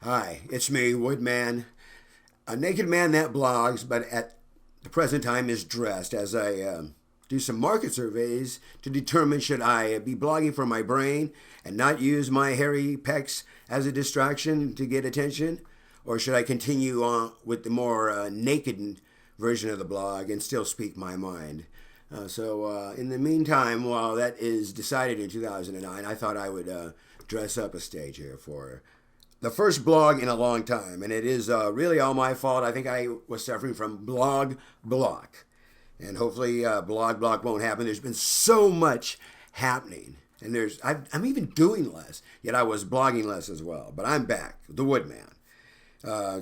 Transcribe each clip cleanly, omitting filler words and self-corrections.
Hi, it's me, Wudman, a naked man that blogs, but at the present time is dressed as I do some market surveys to determine should I be blogging for my brain and not use my hairy pecs as a distraction to get attention, or should I continue on with the more naked version of the blog and still speak my mind. In the meantime, while that is decided in 2009, I thought I would dress up a stage here for the first blog in a long time, and it is really all my fault. I think I was suffering from blog block, and hopefully blog block won't happen. There's been so much happening, and I'm even doing less, yet I was blogging less as well. But I'm back, the Woodman.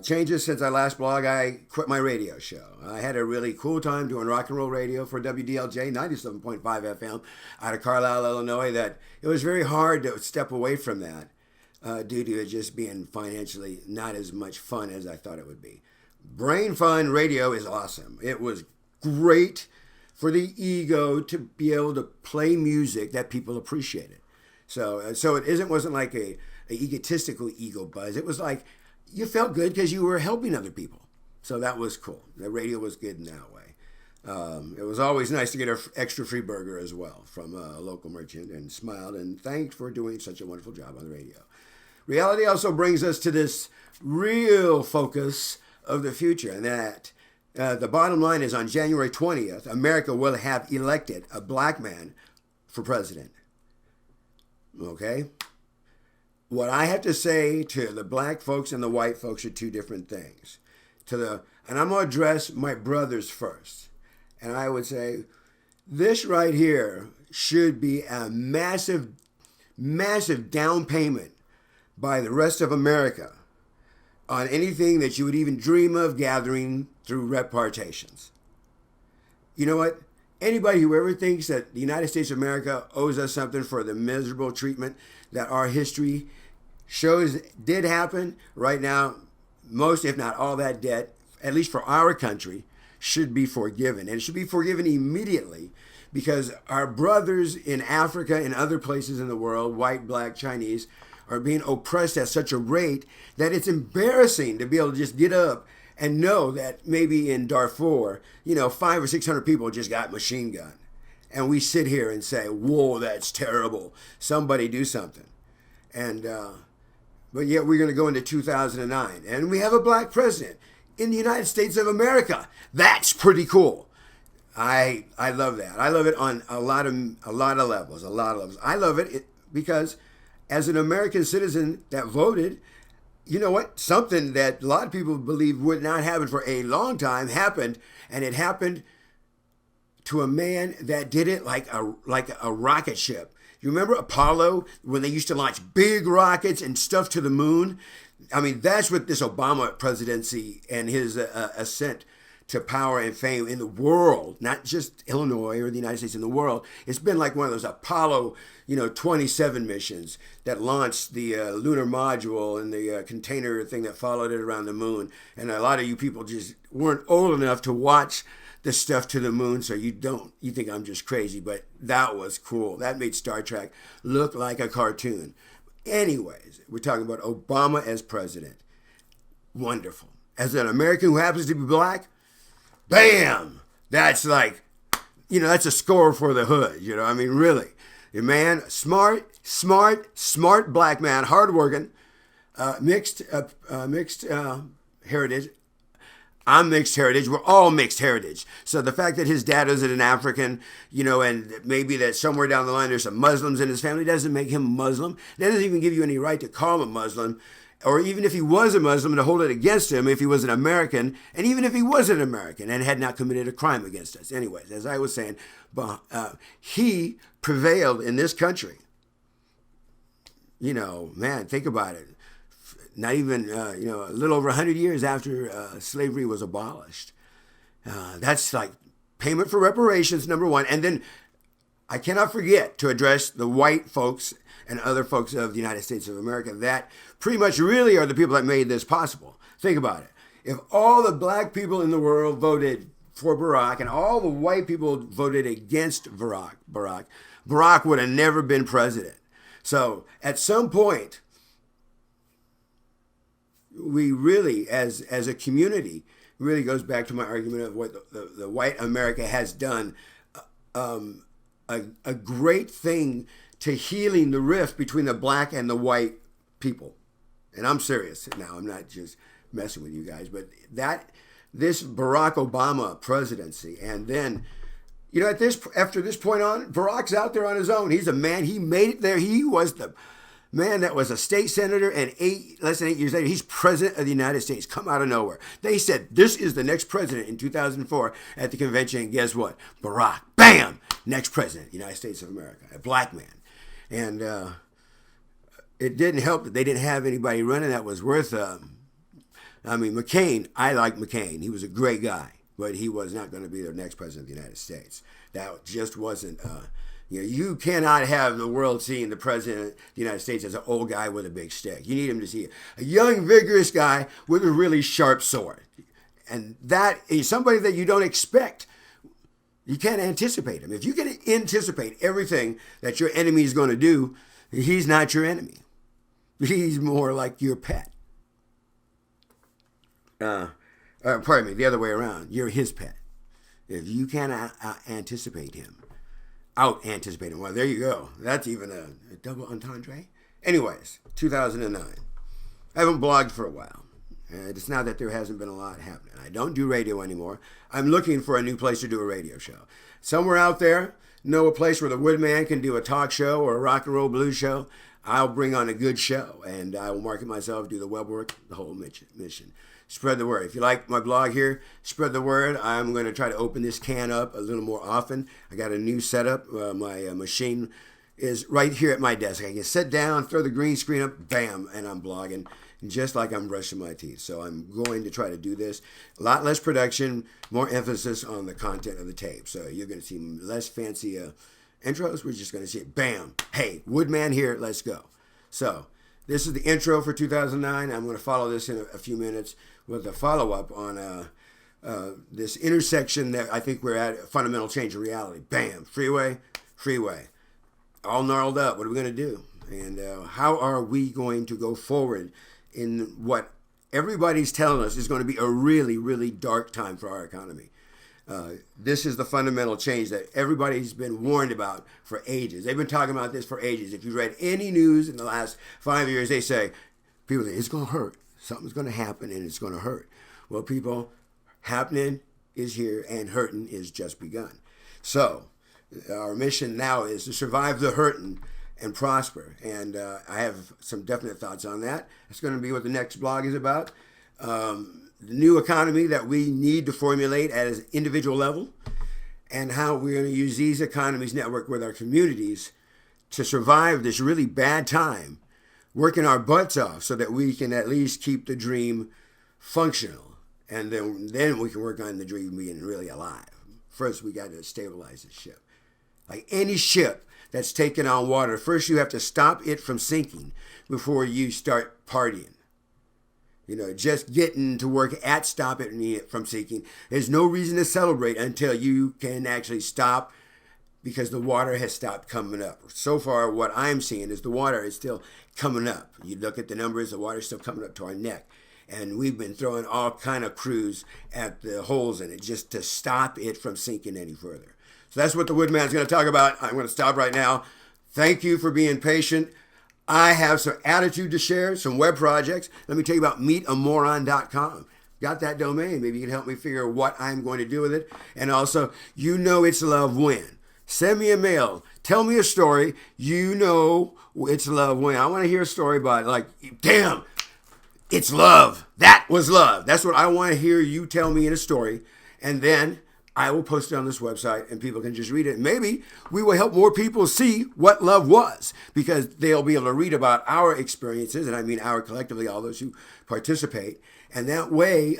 Changes since I last blog. I quit my radio show. I had a really cool time doing rock and roll radio for WDLJ 97.5 FM out of Carlisle, Illinois. That it was very hard to step away from that due to it just being financially not as much fun as I thought it would be. Brain Fun Radio is awesome. It was great for the ego to be able to play music that people appreciated. So it wasn't like a egotistical ego buzz. It was like you felt good because you were helping other people. So that was cool. The radio was good in that way. It was always nice to get an extra free burger as well from a local merchant, and smiled and thanked for doing such a wonderful job on the radio. Reality also brings us to this real focus of the future, and that the bottom line is on January 20th, America will have elected a black man for president. Okay? What I have to say to the black folks and the white folks are two different things. And I'm going to address my brothers first. And I would say this right here should be a massive, massive down payment by the rest of America on anything that you would even dream of gathering through repartitions. You know what? Anybody who ever thinks that the United States of America owes us something for the miserable treatment that our history shows did happen, right now, most, if not all that debt, at least for our country, should be forgiven. And it should be forgiven immediately, because our brothers in Africa and other places in the world, white, black, Chinese, are being oppressed at such a rate that it's embarrassing to be able to just get up and know that maybe in Darfur, 500 or 600 people just got machine gunned. And we sit here and say, whoa, that's terrible. Somebody do something. But yet we're going to go into 2009, and we have a black president in the United States of America. That's pretty cool. I love that. I love it on a lot of levels. I love it because as an American citizen that voted, you know what? Something that a lot of people believe would not happen for a long time happened, and it happened to a man that did it like a rocket ship. You remember Apollo, when they used to launch big rockets and stuff to the moon? I mean, that's what this Obama presidency and his ascent to power and fame in the world, not just Illinois or the United States, in the world. It's been like one of those Apollo, 27 missions that launched the lunar module and the container thing that followed it around the moon. And a lot of you people just weren't old enough to watch the stuff to the moon, so you think I'm just crazy, but that was cool. That made Star Trek look like a cartoon. Anyways, we're talking about Obama as president. Wonderful. As an American who happens to be black, bam! That's like, that's a score for the hood. I mean, really. Your man, smart black man, hardworking, mixed heritage. I'm mixed heritage. We're all mixed heritage. So the fact that his dad isn't an African, and maybe that somewhere down the line there's some Muslims in his family, doesn't make him a Muslim. That doesn't even give you any right to call him a Muslim. Or even if he was a Muslim, to hold it against him if he was an American, and even if he was an American and had not committed a crime against us. Anyways, as I was saying, he prevailed in this country. Man, think about it. Not even, a little over 100 years after slavery was abolished. That's like payment for reparations, number one. And then I cannot forget to address the white folks and other folks of the United States of America that pretty much really are the people that made this possible. Think about it. If all the black people in the world voted for Barack and all the white people voted against Barack would have never been president. So at some point, we really, as a community, really goes back to my argument of what the white America has done, a great thing to healing the rift between the black and the white people. And I'm serious now. I'm not just messing with you guys, but this Barack Obama presidency, and then, you know, after this point on, Barack's out there on his own. He's a man. He made it there. He was the man that was a state senator, and less than 8 years later, he's president of the United States. Come out of nowhere. They said, this is the next president in 2004 at the convention, and guess what? Barack, bam, next president of the United States of America, a black man. And it didn't help that they didn't have anybody running that was worth, McCain, I like McCain. He was a great guy, but he was not going to be the next president of the United States. That just wasn't, you cannot have the world seeing the president of the United States as an old guy with a big stick. You need him to see a young, vigorous guy with a really sharp sword. And that is somebody that you don't expect. You can't anticipate him. If you can anticipate everything that your enemy is going to do, he's not your enemy. He's more like your pet. Pardon me, the other way around. You're his pet. If you can't anticipate him, out-anticipate him. Well, there you go. That's even a double entendre. Anyways, 2009. I haven't blogged for a while. And it's not that there hasn't been a lot happening. I don't do radio anymore. I'm looking for a new place to do a radio show. Somewhere out there, know a place where the Wudman can do a talk show or a rock and roll blues show. I'll bring on a good show, and I will market myself, do the web work, the whole mission. Spread the word. If you like my blog here, spread the word. I'm going to try to open this can up a little more often. I got a new setup. My machine is right here at my desk. I can sit down, throw the green screen up, bam, and I'm blogging just like I'm brushing my teeth. So I'm going to try to do this. A lot less production, more emphasis on the content of the tape. So you're going to see less fancy intros. We're just going to see it, bam, hey, Wudman here, let's go. So this is the intro for 2009. I'm going to follow this in a few minutes with a follow-up on this intersection that I think we're at, a fundamental change of reality. Bam, freeway, all gnarled up. What are we going to do? And how are we going to go forward in what everybody's telling us is going to be a really, really dark time for our economy? This is the fundamental change that everybody's been warned about for ages. They've been talking about this for ages. If you read any news in the last 5 years, they say, people say, it's going to hurt. Something's going to happen and it's going to hurt. Well, people, happening is here and hurting is just begun. So our mission now is to survive the hurting and prosper. And I have some definite thoughts on that. It's going to be what the next blog is about. The new economy that we need to formulate at an individual level, and how we're going to use these economies network with our communities to survive this really bad time, working our butts off so that we can at least keep the dream functional. And then we can work on the dream being really alive. First, we got to stabilize the ship. Like any ship that's taken on water, first you have to stop it from sinking before you start partying. Just getting to work at stop it from sinking. There's no reason to celebrate until you can actually stop, because the water has stopped coming up. So far, what I'm seeing is the water is still coming up. You look at the numbers, the water's still coming up to our neck. And we've been throwing all kind of crews at the holes in it just to stop it from sinking any further. So that's what the Wudman's going to talk about. I'm going to stop right now. Thank you for being patient. I have some attitude to share, some web projects. Let me tell you about meetamoron.com. Got that domain. Maybe you can help me figure what I'm going to do with it. And also, it's love when. Send me a mail. Tell me a story. It's love when. I want to hear a story about damn, it's love. That was love. That's what I want to hear you tell me in a story. And then I will post it on this website and people can just read it. Maybe we will help more people see what love was, because they'll be able to read about our experiences. And I mean our collectively, all those who participate. And that way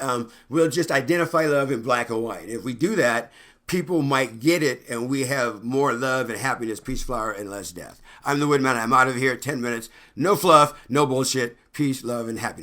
we'll just identify love in black and white. And if we do that, people might get it, and we have more love and happiness, peace, flower, and less death. I'm the Wudman. I'm out of here at 10 minutes. No fluff, no bullshit. Peace, love, and happiness.